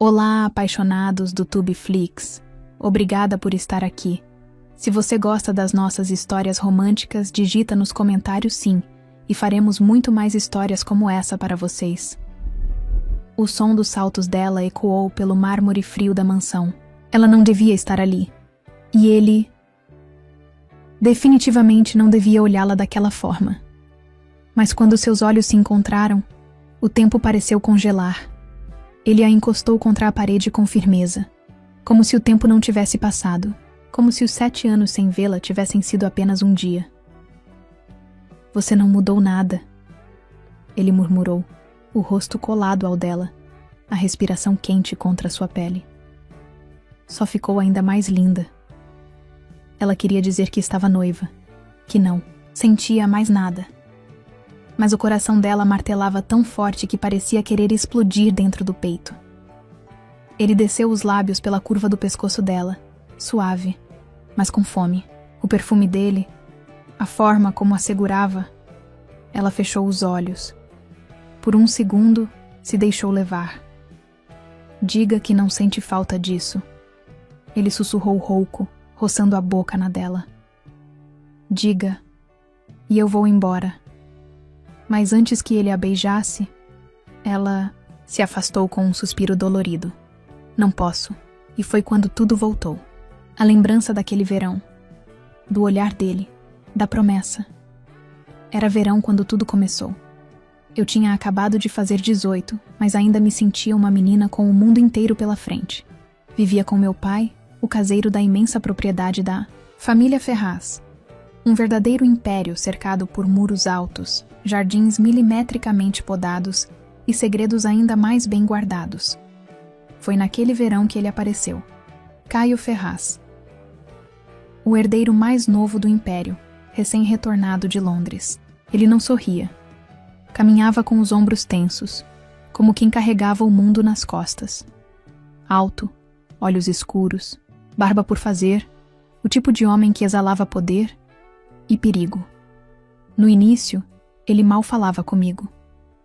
Olá, apaixonados do Tubeflix. Obrigada por estar aqui. Se você gosta das nossas histórias românticas, digita nos comentários sim, e faremos muito mais histórias como essa para vocês. O som dos saltos dela ecoou pelo mármore frio da mansão. Ela não devia estar ali. E ele... definitivamente não devia olhá-la daquela forma. Mas quando seus olhos se encontraram, o tempo pareceu congelar. Ele a encostou contra a parede com firmeza, como se o tempo não tivesse passado, como se os 7 anos sem vê-la tivessem sido apenas um dia. Você não mudou nada, ele murmurou, o rosto colado ao dela, a respiração quente contra sua pele. Só ficou ainda mais linda. Ela queria dizer que estava noiva, que não sentia mais nada. Mas o coração dela martelava tão forte que parecia querer explodir dentro do peito. Ele desceu os lábios pela curva do pescoço dela, suave, mas com fome. O perfume dele, a forma como a segurava. Ela fechou os olhos. Por um segundo, se deixou levar. Diga que não sente falta disso. Ele sussurrou rouco, roçando a boca na dela. Diga, e eu vou embora. Mas antes que ele a beijasse, ela se afastou com um suspiro dolorido. Não posso. E foi quando tudo voltou. A lembrança daquele verão. Do olhar dele. Da promessa. Era verão quando tudo começou. Eu tinha acabado de fazer 18, mas ainda me sentia uma menina com o mundo inteiro pela frente. Vivia com meu pai, o caseiro da imensa propriedade da família Ferraz. Um verdadeiro império cercado por muros altos, jardins milimetricamente podados e segredos ainda mais bem guardados. Foi naquele verão que ele apareceu. Caio Ferraz. O herdeiro mais novo do império, recém-retornado de Londres. Ele não sorria. Caminhava com os ombros tensos, como quem carregava o mundo nas costas. Alto, olhos escuros, barba por fazer, o tipo de homem que exalava poder e perigo. No início, ele mal falava comigo.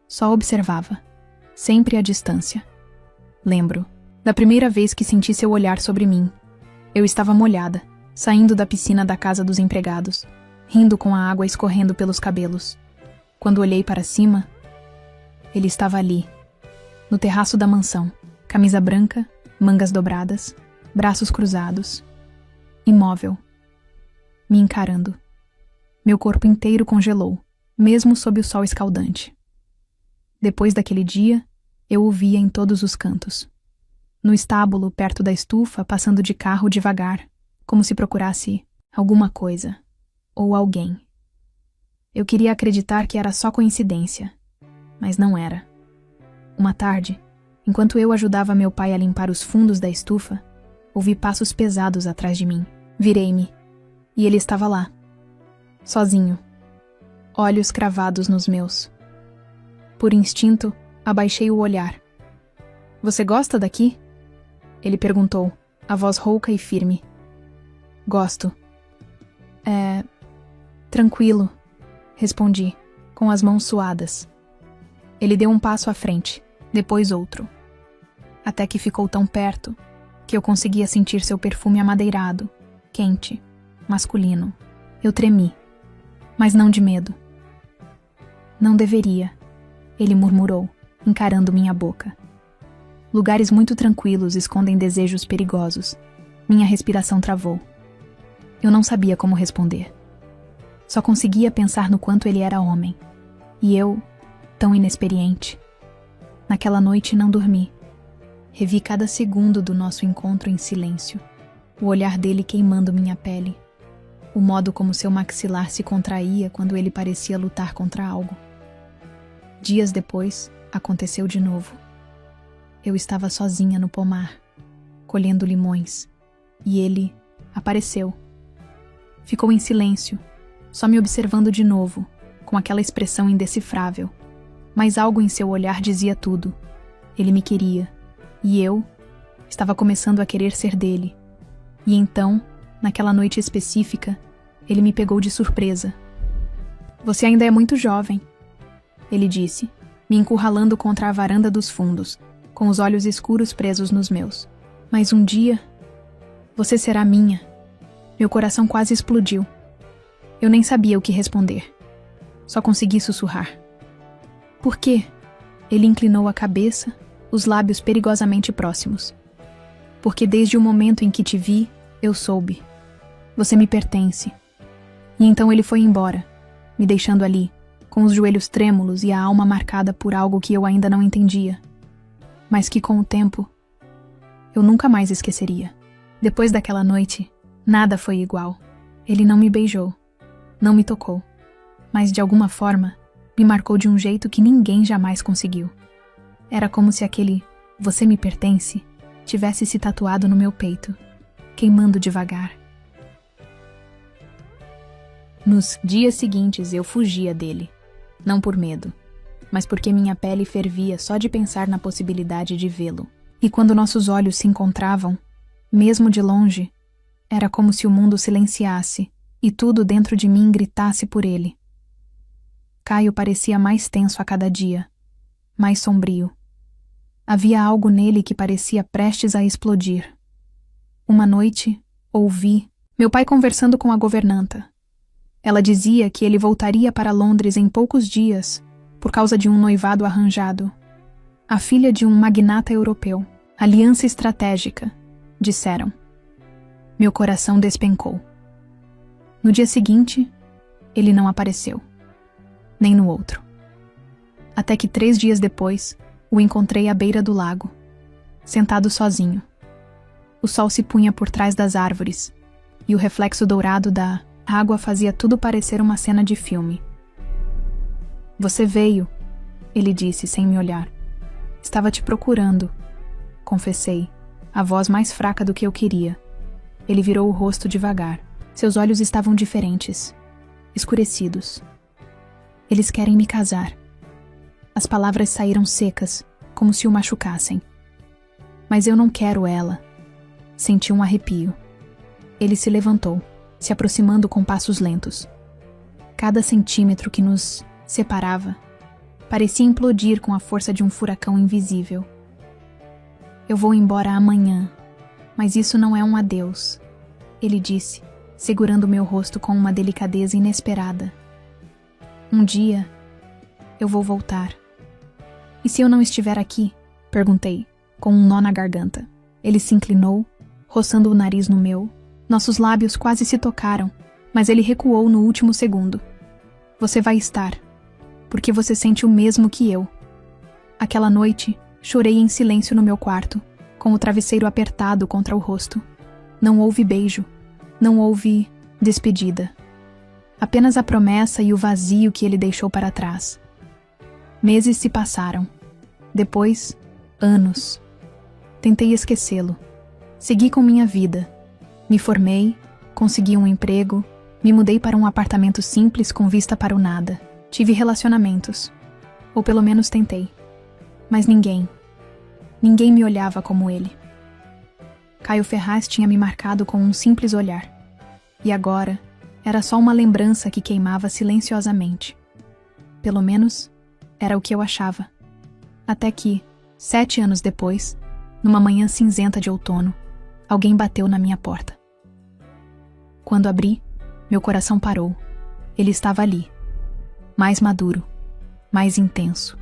Só observava, sempre à distância. Lembro da primeira vez que senti seu olhar sobre mim. Eu estava molhada, saindo da piscina da casa dos empregados, rindo com a água escorrendo pelos cabelos. Quando olhei para cima, ele estava ali, no terraço da mansão, camisa branca, mangas dobradas, braços cruzados, imóvel, me encarando. Meu corpo inteiro congelou, mesmo sob o sol escaldante. Depois daquele dia, eu o via em todos os cantos. No estábulo, perto da estufa, passando de carro devagar, como se procurasse alguma coisa, ou alguém. Eu queria acreditar que era só coincidência, mas não era. Uma tarde, enquanto eu ajudava meu pai a limpar os fundos da estufa, ouvi passos pesados atrás de mim. Virei-me, e ele estava lá. Sozinho, olhos cravados nos meus. Por instinto, abaixei o olhar. Você gosta daqui? Ele perguntou, a voz rouca e firme. Gosto. Tranquilo, respondi, com as mãos suadas. Ele deu um passo à frente, depois outro. Até que ficou tão perto que eu conseguia sentir seu perfume amadeirado, quente, masculino. Eu tremi. Mas não de medo. Não deveria, ele murmurou, encarando minha boca. Lugares muito tranquilos escondem desejos perigosos. Minha respiração travou. Eu não sabia como responder. Só conseguia pensar no quanto ele era homem. E eu, tão inexperiente. Naquela noite não dormi. Revi cada segundo do nosso encontro em silêncio. O olhar dele queimando minha pele. O modo como seu maxilar se contraía quando ele parecia lutar contra algo. Dias depois, aconteceu de novo. Eu estava sozinha no pomar, colhendo limões, e ele apareceu. Ficou em silêncio, só me observando de novo, com aquela expressão indecifrável. Mas algo em seu olhar dizia tudo. Ele me queria, e eu estava começando a querer ser dele. E então, naquela noite específica, ele me pegou de surpresa. Você ainda é muito jovem, ele disse, me encurralando contra a varanda dos fundos, com os olhos escuros presos nos meus. Mas um dia, você será minha. Meu coração quase explodiu. Eu nem sabia o que responder. Só consegui sussurrar. Por quê? Ele inclinou a cabeça, os lábios perigosamente próximos. Porque desde o momento em que te vi, eu soube. Você me pertence. E então ele foi embora, me deixando ali, com os joelhos trêmulos e a alma marcada por algo que eu ainda não entendia, mas que com o tempo eu nunca mais esqueceria. Depois daquela noite, nada foi igual. Ele não me beijou, não me tocou, mas de alguma forma me marcou de um jeito que ninguém jamais conseguiu. Era como se aquele "você me pertence" tivesse se tatuado no meu peito, queimando devagar. Nos dias seguintes eu fugia dele, não por medo, mas porque minha pele fervia só de pensar na possibilidade de vê-lo. E quando nossos olhos se encontravam, mesmo de longe, era como se o mundo silenciasse e tudo dentro de mim gritasse por ele. Caio parecia mais tenso a cada dia, mais sombrio. Havia algo nele que parecia prestes a explodir. Uma noite, ouvi meu pai conversando com a governanta. Ela dizia que ele voltaria para Londres em poucos dias por causa de um noivado arranjado. A filha de um magnata europeu. Aliança estratégica, disseram. Meu coração despencou. No dia seguinte, ele não apareceu. Nem no outro. Até que 3 dias depois, o encontrei à beira do lago, sentado sozinho. O sol se punha por trás das árvores, e o reflexo dourado da água fazia tudo parecer uma cena de filme. Você veio, ele disse sem me olhar. Estava te procurando, confessei, a voz mais fraca do que eu queria. Ele virou o rosto devagar. Seus olhos estavam diferentes, escurecidos. Eles querem me casar. As palavras saíram secas, como se o machucassem. Mas eu não quero ela. Senti um arrepio. Ele se levantou, se aproximando com passos lentos. Cada centímetro que nos separava parecia implodir com a força de um furacão invisível. Eu vou embora amanhã, mas isso não é um adeus, ele disse, segurando meu rosto com uma delicadeza inesperada. Um dia, eu vou voltar. E se eu não estiver aqui? Perguntei, com um nó na garganta. Ele se inclinou, roçando o nariz no meu. Nossos lábios quase se tocaram, mas ele recuou no último segundo. Você vai estar, porque você sente o mesmo que eu. Aquela noite, chorei em silêncio no meu quarto, com o travesseiro apertado contra o rosto. Não houve beijo, não houve despedida. Apenas a promessa e o vazio que ele deixou para trás. Meses se passaram. Depois, anos. Tentei esquecê-lo. Segui com minha vida. Me formei, consegui um emprego, me mudei para um apartamento simples com vista para o nada. Tive relacionamentos. Ou pelo menos tentei. Mas ninguém me olhava como ele. Caio Ferraz tinha me marcado com um simples olhar. E agora, era só uma lembrança que queimava silenciosamente. Pelo menos, era o que eu achava. Até que, 7 anos depois, numa manhã cinzenta de outono, alguém bateu na minha porta. Quando abri, meu coração parou. Ele estava ali. Mais maduro, mais intenso,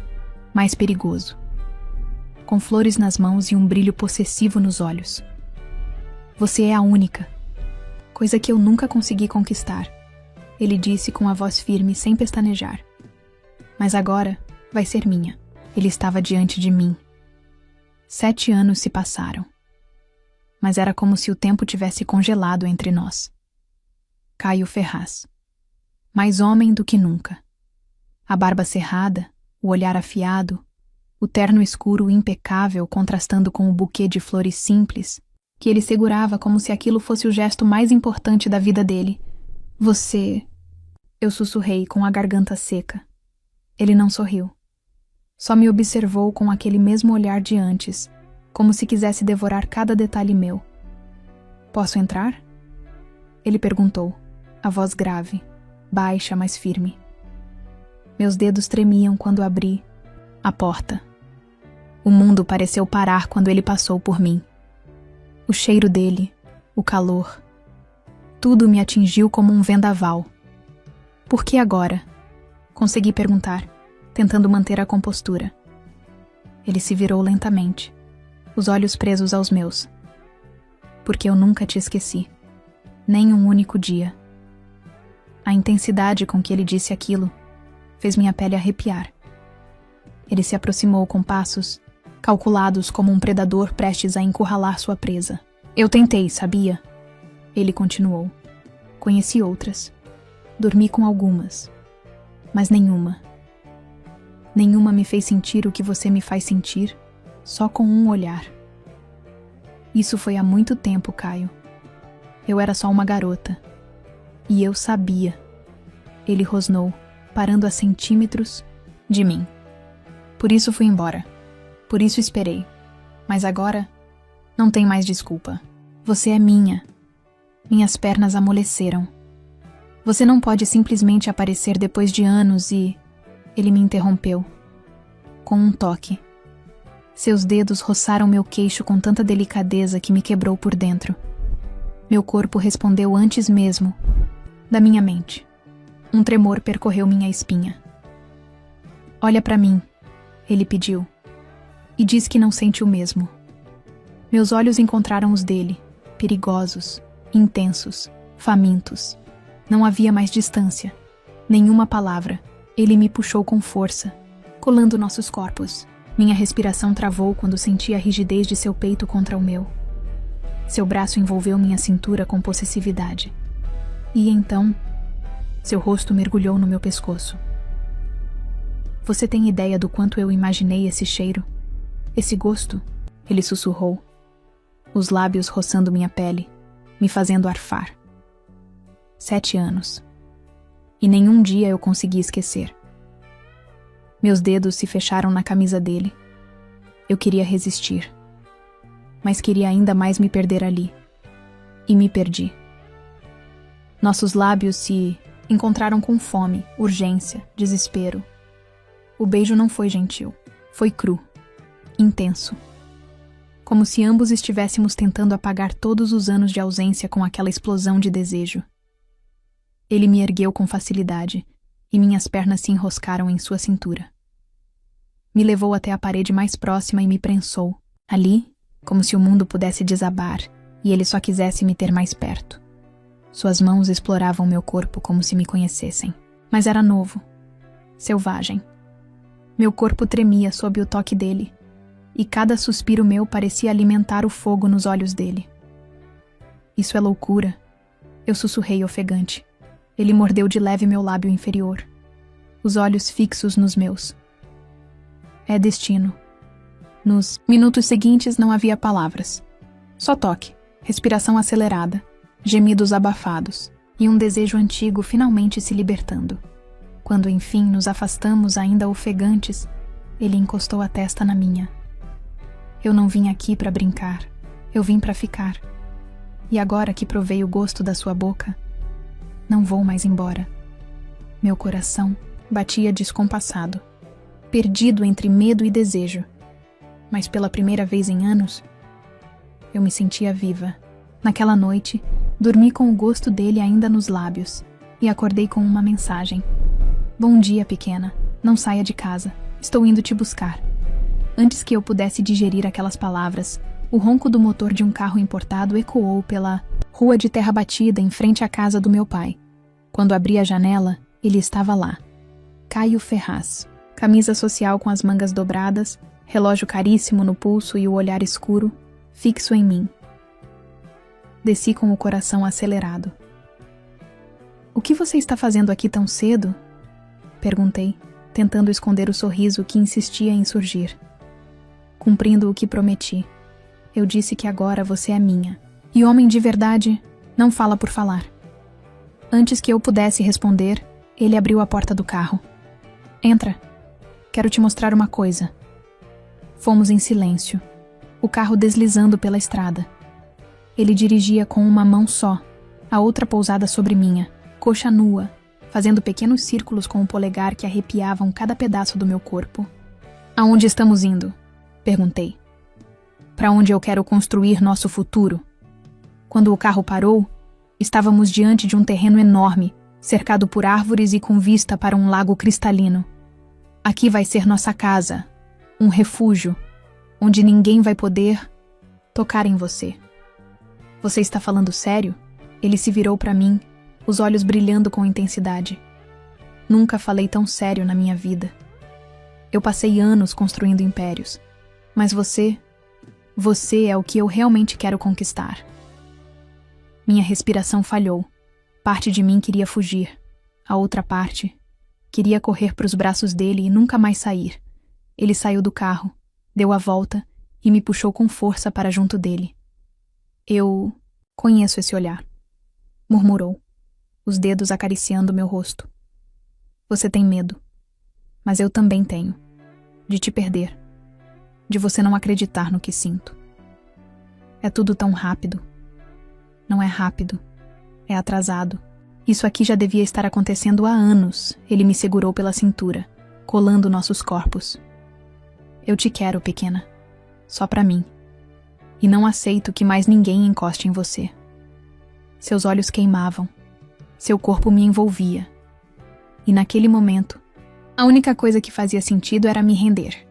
mais perigoso. Com flores nas mãos e um brilho possessivo nos olhos. Você é a única. Coisa que eu nunca consegui conquistar, ele disse com a voz firme sem pestanejar. Mas agora vai ser minha. Ele estava diante de mim. 7 anos se passaram. Mas era como se o tempo tivesse congelado entre nós. Caio Ferraz. Mais homem do que nunca. A barba cerrada, o olhar afiado, o terno escuro impecável contrastando com o buquê de flores simples que ele segurava como se aquilo fosse o gesto mais importante da vida dele. Você... Eu sussurrei com a garganta seca. Ele não sorriu. Só me observou com aquele mesmo olhar de antes, como se quisesse devorar cada detalhe meu. Posso entrar? Ele perguntou, a voz grave, baixa, mas firme. Meus dedos tremiam quando abri a porta. O mundo pareceu parar quando ele passou por mim. O cheiro dele, o calor, tudo me atingiu como um vendaval. Por que agora? Consegui perguntar, tentando manter a compostura. Ele se virou lentamente, os olhos presos aos meus. Porque eu nunca te esqueci, nem um único dia. A intensidade com que ele disse aquilo fez minha pele arrepiar. Ele se aproximou com passos calculados como um predador prestes a encurralar sua presa. Eu tentei, sabia? Ele continuou. Conheci outras. Dormi com algumas. Mas nenhuma. Nenhuma me fez sentir o que você me faz sentir, só com um olhar. Isso foi há muito tempo, Caio. Eu era só uma garota. E eu sabia. Ele rosnou, parando a centímetros de mim. Por isso fui embora. Por isso esperei. Mas agora, não tem mais desculpa. Você é minha. Minhas pernas amoleceram. Você não pode simplesmente aparecer depois de anos e... Ele me interrompeu. Com um toque. Seus dedos roçaram meu queixo com tanta delicadeza que me quebrou por dentro. Meu corpo respondeu antes mesmo da minha mente. Um tremor percorreu minha espinha. Olha pra mim, ele pediu. E diz que não sente o mesmo. Meus olhos encontraram os dele, perigosos, intensos, famintos. Não havia mais distância, nenhuma palavra. Ele me puxou com força, colando nossos corpos. Minha respiração travou quando senti a rigidez de seu peito contra o meu. Seu braço envolveu minha cintura com possessividade. E então, seu rosto mergulhou no meu pescoço. Você tem ideia do quanto eu imaginei esse cheiro? Esse gosto? Ele sussurrou, os lábios roçando minha pele, me fazendo arfar. 7 anos. E nenhum dia eu consegui esquecer. Meus dedos se fecharam na camisa dele. Eu queria resistir. Mas queria ainda mais me perder ali. E me perdi. Nossos lábios se encontraram com fome, urgência, desespero. O beijo não foi gentil. Foi cru. Intenso. Como se ambos estivéssemos tentando apagar todos os anos de ausência com aquela explosão de desejo. Ele me ergueu com facilidade, e minhas pernas se enroscaram em sua cintura. Me levou até a parede mais próxima e me prensou. Ali, como se o mundo pudesse desabar, e ele só quisesse me ter mais perto. Suas mãos exploravam meu corpo como se me conhecessem. Mas era novo. Selvagem. Meu corpo tremia sob o toque dele, e cada suspiro meu parecia alimentar o fogo nos olhos dele. Isso é loucura, eu sussurrei ofegante. Ele mordeu de leve meu lábio inferior, os olhos fixos nos meus. É destino. Nos minutos seguintes não havia palavras. Só toque, respiração acelerada, gemidos abafados, e um desejo antigo finalmente se libertando. Quando enfim nos afastamos ainda ofegantes, ele encostou a testa na minha. Eu não vim aqui para brincar, eu vim para ficar. E agora que provei o gosto da sua boca, não vou mais embora. Meu coração batia descompassado, perdido entre medo e desejo. Mas pela primeira vez em anos, eu me sentia viva. Naquela noite, dormi com o gosto dele ainda nos lábios e acordei com uma mensagem. Bom dia, pequena. Não saia de casa. Estou indo te buscar. Antes que eu pudesse digerir aquelas palavras, o ronco do motor de um carro importado ecoou pela rua de terra batida em frente à casa do meu pai. Quando abri a janela, ele estava lá. Caio Ferraz. Camisa social com as mangas dobradas, relógio caríssimo no pulso e o olhar escuro, fixo em mim. Desci com o coração acelerado. O que você está fazendo aqui tão cedo? Perguntei, tentando esconder o sorriso que insistia em surgir. Cumprindo o que prometi. Eu disse que agora você é minha. E homem de verdade não fala por falar. Antes que eu pudesse responder, ele abriu a porta do carro. Entra. Quero te mostrar uma coisa. Fomos em silêncio, o carro deslizando pela estrada. Ele dirigia com uma mão só, a outra pousada sobre minha, coxa nua, fazendo pequenos círculos com o polegar que arrepiavam cada pedaço do meu corpo. Aonde estamos indo? Perguntei. Para onde eu quero construir nosso futuro? Quando o carro parou, estávamos diante de um terreno enorme, cercado por árvores e com vista para um lago cristalino. Aqui vai ser nossa casa, um refúgio, onde ninguém vai poder tocar em você. Você está falando sério? Ele se virou para mim, os olhos brilhando com intensidade. Nunca falei tão sério na minha vida. Eu passei anos construindo impérios, mas você é o que eu realmente quero conquistar. Minha respiração falhou. Parte de mim queria fugir. A outra parte queria correr para os braços dele e nunca mais sair. Ele saiu do carro, deu a volta e me puxou com força para junto dele. Eu conheço esse olhar, murmurou, os dedos acariciando meu rosto. Você tem medo, mas eu também tenho, de te perder, de você não acreditar no que sinto. É tudo tão rápido. Não é rápido, é atrasado. Isso aqui já devia estar acontecendo há anos. Ele me segurou pela cintura, colando nossos corpos. Eu te quero, pequena. Só pra mim. E não aceito que mais ninguém encoste em você. Seus olhos queimavam. Seu corpo me envolvia. E naquele momento, a única coisa que fazia sentido era me render.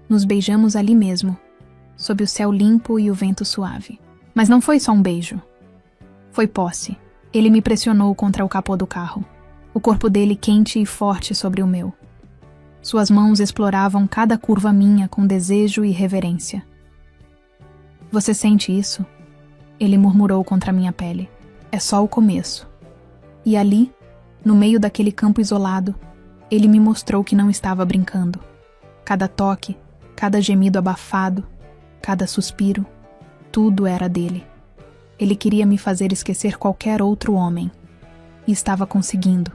Nos beijamos ali mesmo, sob o céu limpo e o vento suave. Mas não foi só um beijo. Foi posse. Ele me pressionou contra o capô do carro, o corpo dele quente e forte sobre o meu. Suas mãos exploravam cada curva minha com desejo e reverência. Você sente isso? Ele murmurou contra minha pele. É só o começo. E ali, no meio daquele campo isolado, ele me mostrou que não estava brincando. Cada toque, cada gemido abafado, cada suspiro, tudo era dele. Ele queria me fazer esquecer qualquer outro homem. E estava conseguindo.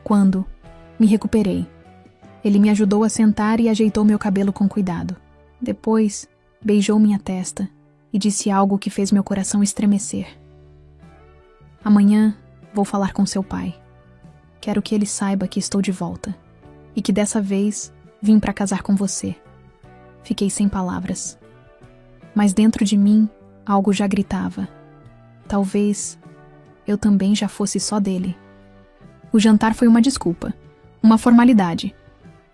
Quando me recuperei, ele me ajudou a sentar e ajeitou meu cabelo com cuidado. Depois, beijou minha testa e disse algo que fez meu coração estremecer. Amanhã, vou falar com seu pai. Quero que ele saiba que estou de volta. E que dessa vez, vim para casar com você. Fiquei sem palavras. Mas dentro de mim, algo já gritava. Talvez eu também já fosse só dele. O jantar foi uma desculpa, uma formalidade.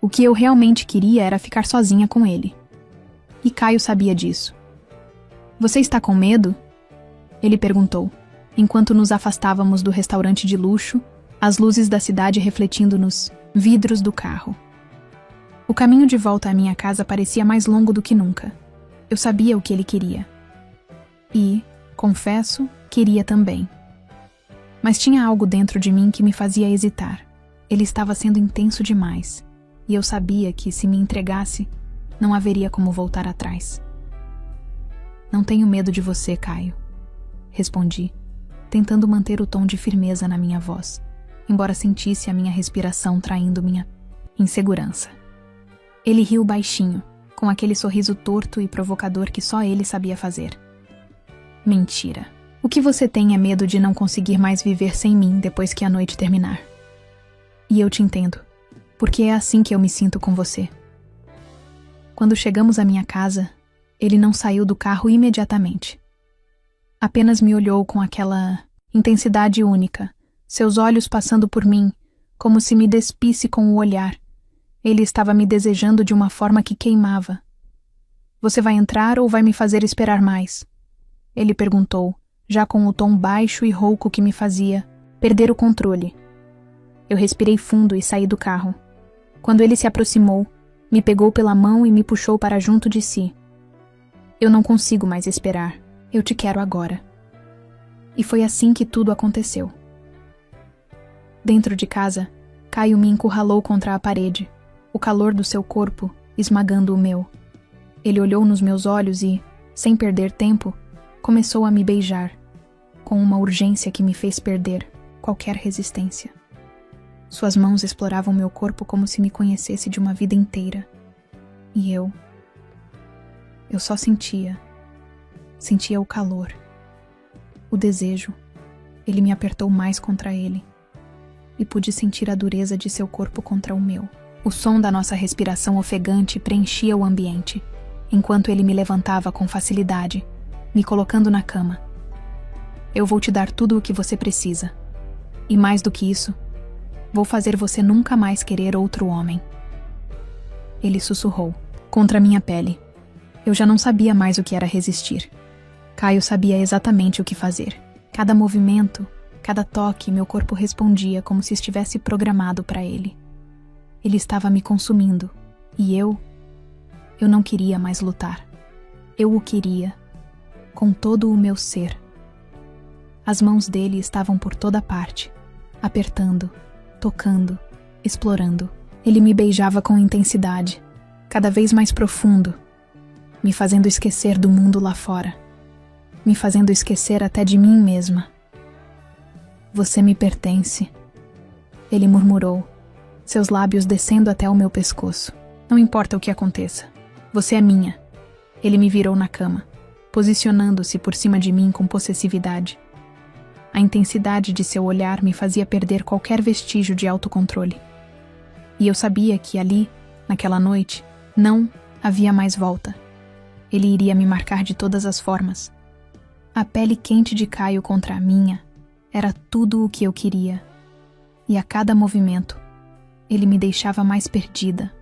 O que eu realmente queria era ficar sozinha com ele. E Caio sabia disso. Você está com medo? Ele perguntou, enquanto nos afastávamos do restaurante de luxo, as luzes da cidade refletindo nos vidros do carro. O caminho de volta à minha casa parecia mais longo do que nunca. Eu sabia o que ele queria. E, confesso, queria também. Mas tinha algo dentro de mim que me fazia hesitar. Ele estava sendo intenso demais, e eu sabia que, se me entregasse, não haveria como voltar atrás. Não tenho medo de você, Caio, respondi, tentando manter o tom de firmeza na minha voz, embora sentisse a minha respiração traindo minha insegurança. Ele riu baixinho, com aquele sorriso torto e provocador que só ele sabia fazer. Mentira. O que você tem é medo de não conseguir mais viver sem mim depois que a noite terminar. E eu te entendo, porque é assim que eu me sinto com você. Quando chegamos à minha casa, ele não saiu do carro imediatamente. Apenas me olhou com aquela intensidade única, seus olhos passando por mim, como se me despisse com o olhar. Ele estava me desejando de uma forma que queimava. Você vai entrar ou vai me fazer esperar mais? Ele perguntou, já com o tom baixo e rouco que me fazia perder o controle. Eu respirei fundo e saí do carro. Quando ele se aproximou, me pegou pela mão e me puxou para junto de si. Eu não consigo mais esperar. Eu te quero agora. E foi assim que tudo aconteceu. Dentro de casa, Caio me encurralou contra a parede, o calor do seu corpo esmagando o meu. Ele olhou nos meus olhos e, sem perder tempo, começou a me beijar, com uma urgência que me fez perder qualquer resistência. Suas mãos exploravam meu corpo como se me conhecesse de uma vida inteira. E eu só sentia o calor, o desejo. Ele me apertou mais contra ele, e pude sentir a dureza de seu corpo contra o meu. O som da nossa respiração ofegante preenchia o ambiente, enquanto ele me levantava com facilidade, me colocando na cama. Eu vou te dar tudo o que você precisa. E mais do que isso, vou fazer você nunca mais querer outro homem. Ele sussurrou, contra minha pele. Eu já não sabia mais o que era resistir. Caio sabia exatamente o que fazer. Cada movimento, cada toque, meu corpo respondia como se estivesse programado para ele. Ele estava me consumindo, e eu não queria mais lutar. Eu o queria, com todo o meu ser. As mãos dele estavam por toda parte, apertando, tocando, explorando. Ele me beijava com intensidade, cada vez mais profundo, me fazendo esquecer do mundo lá fora, me fazendo esquecer até de mim mesma. Você me pertence, ele murmurou, seus lábios descendo até o meu pescoço. Não importa o que aconteça, você é minha. Ele me virou na cama, posicionando-se por cima de mim com possessividade. A intensidade de seu olhar me fazia perder qualquer vestígio de autocontrole. E eu sabia que ali, naquela noite, não havia mais volta. Ele iria me marcar de todas as formas. A pele quente de Caio contra a minha era tudo o que eu queria. E a cada movimento, ele me deixava mais perdida,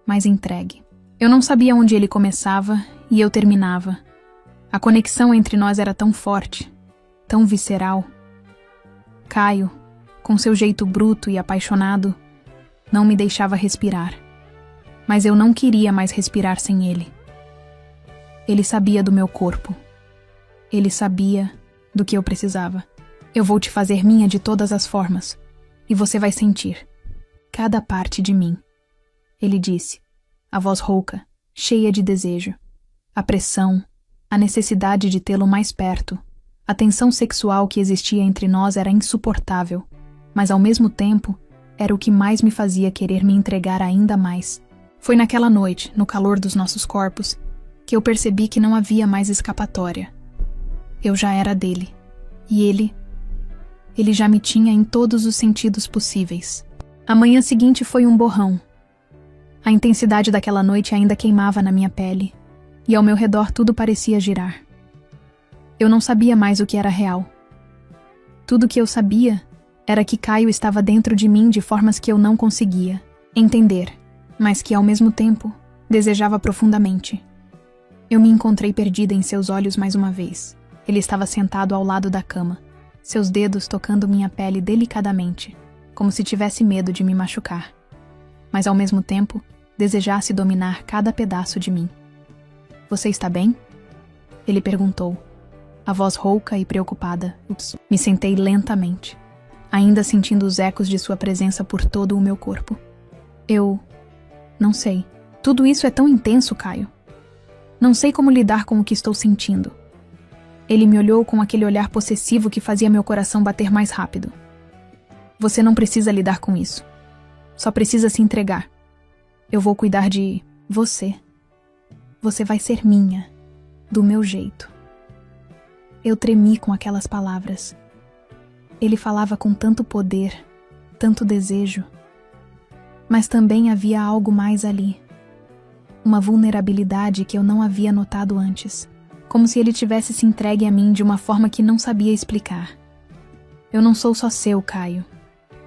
mais entregue. Eu não sabia onde ele começava e eu terminava. A conexão entre nós era tão forte, tão visceral. Caio, com seu jeito bruto e apaixonado, não me deixava respirar. Mas eu não queria mais respirar sem ele. Ele sabia do meu corpo. Ele sabia do que eu precisava. Eu vou te fazer minha de todas as formas, e você vai sentir cada parte de mim. Ele disse, a voz rouca, cheia de desejo. A pressão, a necessidade de tê-lo mais perto, a tensão sexual que existia entre nós era insuportável, mas ao mesmo tempo era o que mais me fazia querer me entregar ainda mais. Foi naquela noite, no calor dos nossos corpos, que eu percebi que não havia mais escapatória. Eu já era dele, e ele já me tinha em todos os sentidos possíveis. A manhã seguinte foi um borrão. A intensidade daquela noite ainda queimava na minha pele, e ao meu redor tudo parecia girar. Eu não sabia mais o que era real. Tudo que eu sabia era que Caio estava dentro de mim de formas que eu não conseguia entender, mas que ao mesmo tempo desejava profundamente. Eu me encontrei perdida em seus olhos mais uma vez. Ele estava sentado ao lado da cama, seus dedos tocando minha pele delicadamente, como se tivesse medo de me machucar, mas ao mesmo tempo desejasse dominar cada pedaço de mim. Você está bem? Ele perguntou, a voz rouca e preocupada. Me sentei lentamente, ainda sentindo os ecos de sua presença por todo o meu corpo. Eu não sei. Tudo isso é tão intenso, Caio. Não sei como lidar com o que estou sentindo. Ele me olhou com aquele olhar possessivo que fazia meu coração bater mais rápido. Você não precisa lidar com isso. Só precisa se entregar. Eu vou cuidar de você. Você vai ser minha, do meu jeito. Eu tremi com aquelas palavras. Ele falava com tanto poder, tanto desejo. Mas também havia algo mais ali. Uma vulnerabilidade que eu não havia notado antes. Como se ele tivesse se entregue a mim de uma forma que não sabia explicar. Eu não sou só seu, Caio.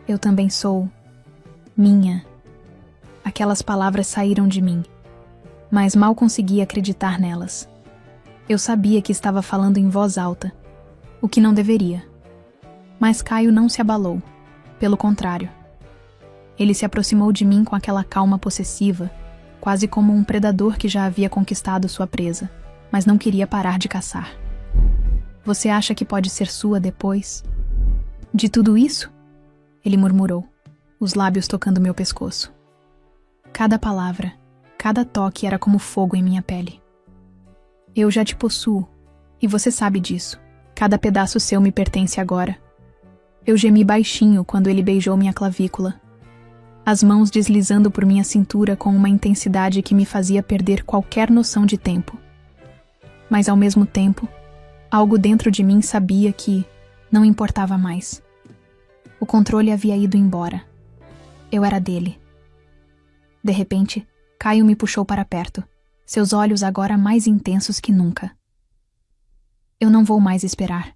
Eu também sou minha. Aquelas palavras saíram de mim, mas mal conseguia acreditar nelas. Eu sabia que estava falando em voz alta, o que não deveria. Mas Caio não se abalou, pelo contrário. Ele se aproximou de mim com aquela calma possessiva, quase como um predador que já havia conquistado sua presa, mas não queria parar de caçar. Você acha que pode ser sua depois de tudo isso? Ele murmurou, os lábios tocando meu pescoço. Cada palavra, cada toque era como fogo em minha pele. Eu já te possuo, e você sabe disso. Cada pedaço seu me pertence agora. Eu gemi baixinho quando ele beijou minha clavícula, as mãos deslizando por minha cintura com uma intensidade que me fazia perder qualquer noção de tempo. Mas ao mesmo tempo, algo dentro de mim sabia que não importava mais. O controle havia ido embora. Eu era dele. De repente, Caio me puxou para perto, seus olhos agora mais intensos que nunca. Eu não vou mais esperar.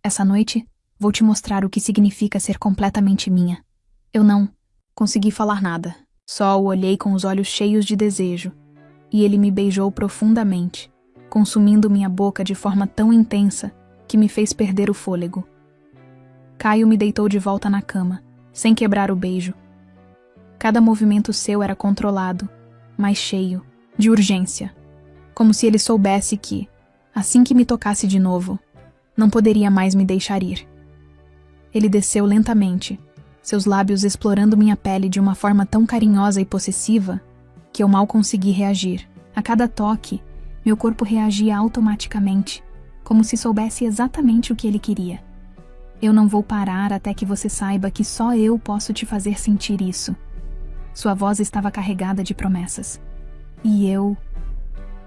Essa noite, vou te mostrar o que significa ser completamente minha. Eu não consegui falar nada, só o olhei com os olhos cheios de desejo, e ele me beijou profundamente, consumindo minha boca de forma tão intensa que me fez perder o fôlego. Caio me deitou de volta na cama, sem quebrar o beijo. Cada movimento seu era controlado, mas cheio de urgência, como se ele soubesse que, assim que me tocasse de novo, não poderia mais me deixar ir. Ele desceu lentamente, seus lábios explorando minha pele de uma forma tão carinhosa e possessiva que eu mal consegui reagir. A cada toque, meu corpo reagia automaticamente, como se soubesse exatamente o que ele queria. Eu não vou parar até que você saiba que só eu posso te fazer sentir isso. Sua voz estava carregada de promessas. E eu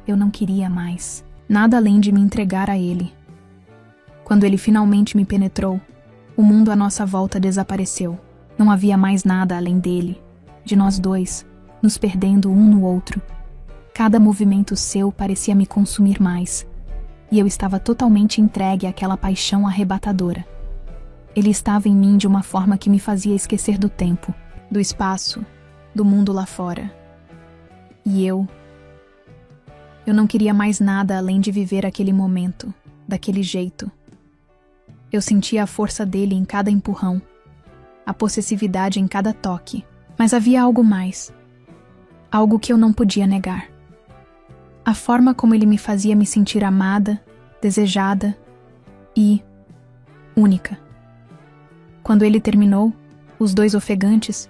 não queria mais, nada além de me entregar a ele. Quando ele finalmente me penetrou, o mundo à nossa volta desapareceu. Não havia mais nada além dele, de nós dois, nos perdendo um no outro. Cada movimento seu parecia me consumir mais, e eu estava totalmente entregue àquela paixão arrebatadora. Ele estava em mim de uma forma que me fazia esquecer do tempo, do espaço, do mundo lá fora. E eu não queria mais nada além de viver aquele momento, daquele jeito. Eu sentia a força dele em cada empurrão, a possessividade em cada toque, mas havia algo mais, algo que eu não podia negar. A forma como ele me fazia me sentir amada, desejada e única. Quando ele terminou, os dois ofegantes,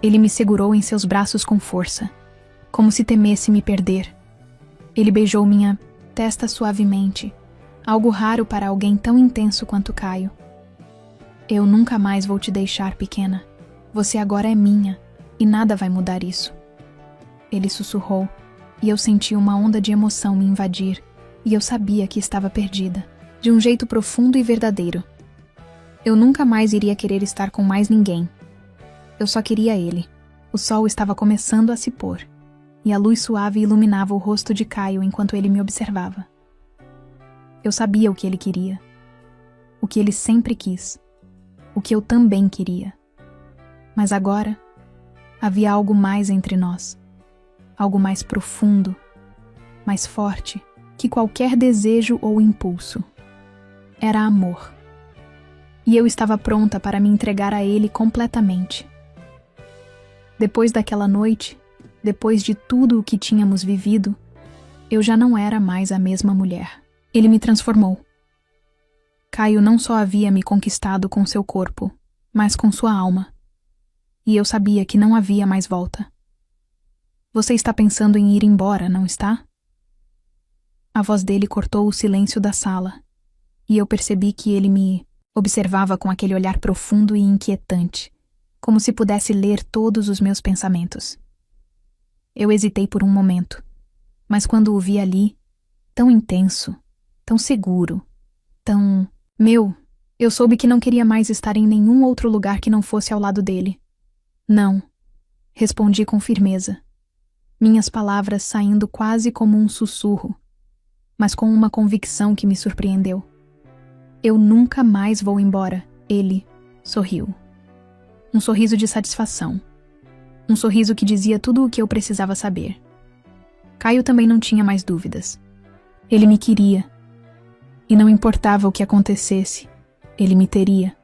ele me segurou em seus braços com força, como se temesse me perder. Ele beijou minha testa suavemente, algo raro para alguém tão intenso quanto Caio. Eu nunca mais vou te deixar, pequena. Você agora é minha, e nada vai mudar isso. Ele sussurrou, e eu senti uma onda de emoção me invadir, e eu sabia que estava perdida, de um jeito profundo e verdadeiro. Eu nunca mais iria querer estar com mais ninguém. Eu só queria ele. O sol estava começando a se pôr, e a luz suave iluminava o rosto de Caio enquanto ele me observava. Eu sabia o que ele queria, o que ele sempre quis, o que eu também queria. Mas agora, havia algo mais entre nós, algo mais profundo, mais forte que qualquer desejo ou impulso. Era amor. E eu estava pronta para me entregar a ele completamente. Depois daquela noite, depois de tudo o que tínhamos vivido, eu já não era mais a mesma mulher. Ele me transformou. Caio não só havia me conquistado com seu corpo, mas com sua alma. E eu sabia que não havia mais volta. Você está pensando em ir embora, não está? A voz dele cortou o silêncio da sala, e eu percebi que ele me observava com aquele olhar profundo e inquietante, como se pudesse ler todos os meus pensamentos. Eu hesitei por um momento, mas quando o vi ali, tão intenso, tão seguro, tão meu, eu soube que não queria mais estar em nenhum outro lugar que não fosse ao lado dele. Não, respondi com firmeza, minhas palavras saindo quase como um sussurro, mas com uma convicção que me surpreendeu. Eu nunca mais vou embora, ele sorriu. Um sorriso de satisfação. Um sorriso que dizia tudo o que eu precisava saber. Caio também não tinha mais dúvidas. Ele me queria. E não importava o que acontecesse, ele me teria.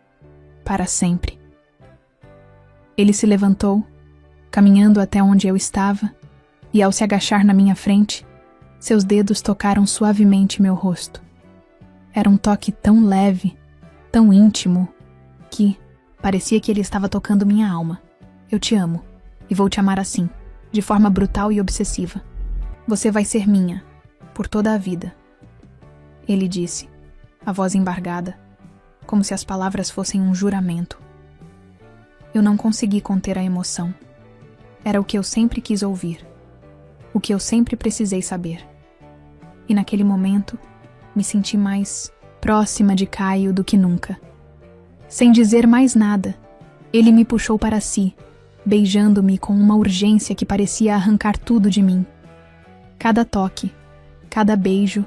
Para sempre. Ele se levantou, caminhando até onde eu estava, e ao se agachar na minha frente, seus dedos tocaram suavemente meu rosto. Era um toque tão leve, tão íntimo, que parecia que ele estava tocando minha alma. Eu te amo, e vou te amar assim, de forma brutal e obsessiva. Você vai ser minha, por toda a vida. Ele disse, a voz embargada, como se as palavras fossem um juramento. Eu não consegui conter a emoção. Era o que eu sempre quis ouvir, o que eu sempre precisei saber. E naquele momento, me senti mais próxima de Caio do que nunca. Sem dizer mais nada, ele me puxou para si, beijando-me com uma urgência que parecia arrancar tudo de mim. Cada toque, cada beijo,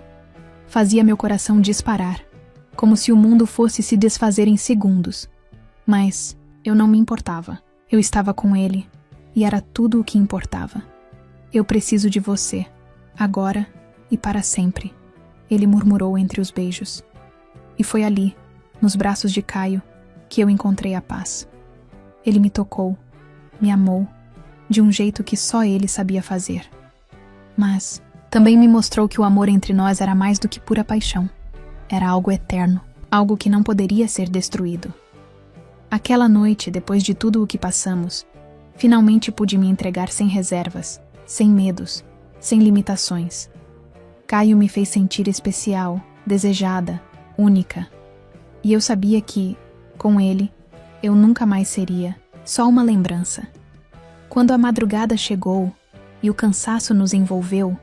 fazia meu coração disparar, como se o mundo fosse se desfazer em segundos. Mas eu não me importava. Eu estava com ele, e era tudo o que importava. Eu preciso de você, agora e para sempre, ele murmurou entre os beijos. E foi ali, nos braços de Caio, que eu encontrei a paz. Ele me tocou, me amou, de um jeito que só ele sabia fazer. Mas também me mostrou que o amor entre nós era mais do que pura paixão. Era algo eterno, algo que não poderia ser destruído. Aquela noite, depois de tudo o que passamos, finalmente pude me entregar sem reservas, sem medos, sem limitações. Caio me fez sentir especial, desejada, única. E eu sabia que, com ele, eu nunca mais seria só uma lembrança. Quando a madrugada chegou e o cansaço nos envolveu,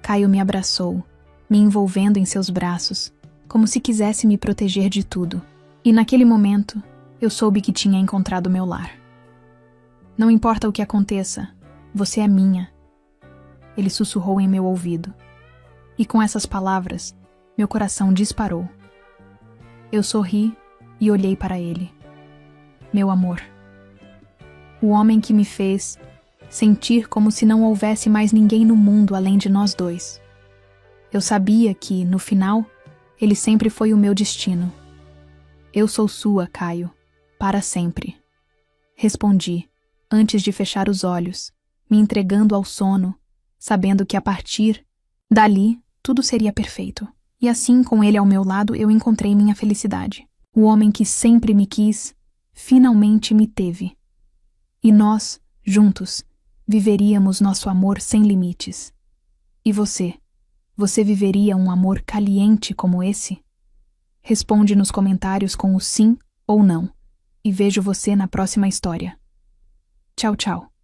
Caio me abraçou, me envolvendo em seus braços, como se quisesse me proteger de tudo. E naquele momento, eu soube que tinha encontrado meu lar. Não importa o que aconteça, você é minha. Ele sussurrou em meu ouvido. E com essas palavras, meu coração disparou. Eu sorri e olhei para ele. Meu amor. O homem que me fez sentir como se não houvesse mais ninguém no mundo além de nós dois. Eu sabia que, no final, ele sempre foi o meu destino. Eu sou sua, Caio, para sempre. Respondi, antes de fechar os olhos, me entregando ao sono, sabendo que a partir dali tudo seria perfeito. E assim, com ele ao meu lado, eu encontrei minha felicidade. O homem que sempre me quis, finalmente me teve. E nós, juntos, viveríamos nosso amor sem limites. E você? Você viveria um amor caliente como esse? Responde nos comentários com o sim ou não. E vejo você na próxima história. Tchau, tchau.